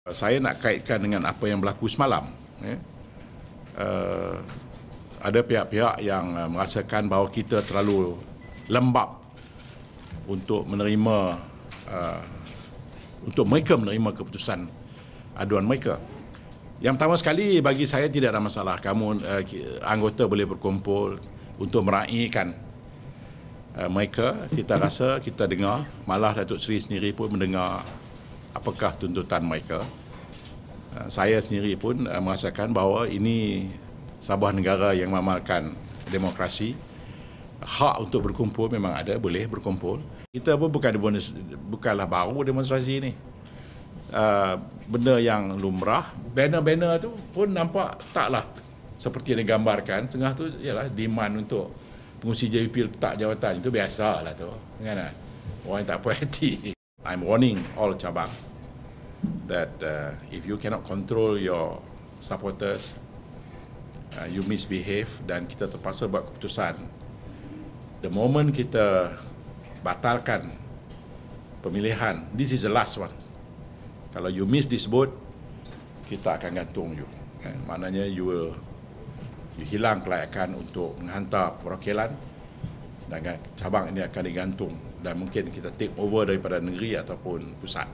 Saya nak kaitkan dengan apa yang berlaku semalam. Ada pihak-pihak yang merasakan bahawa kita terlalu lembap untuk menerima keputusan aduan mereka. Yang pertama sekali, bagi saya tidak ada masalah. Anggota boleh berkumpul untuk meraihkan mereka. Kita rasa, kita dengar, malah Datuk Seri sendiri pun mendengar apakah tuntutan mereka. Saya sendiri pun merasakan bahawa ini sebuah negara yang mengamalkan demokrasi. Hak untuk berkumpul memang ada, boleh berkumpul. Kita pun bukanlah baru demonstrasi ini. Benda yang lumrah, banner-banner tu pun nampak taklah seperti yang digambarkan. Tengah tu ialah demand untuk pengurusi JVP letak jawatan. Itu biasalah tu. Kan? Orang yang tak puas hati. I'm warning all cabang that if you cannot control your supporters, you misbehave dan kita terpaksa buat keputusan. The moment kita batalkan pemilihan, this is the last one. Kalau you miss this vote, kita akan gantung you. Maknanya you hilang kelayakan untuk menghantar perwakilan dan cabang ini akan digantung dan mungkin kita take over daripada negeri ataupun pusat.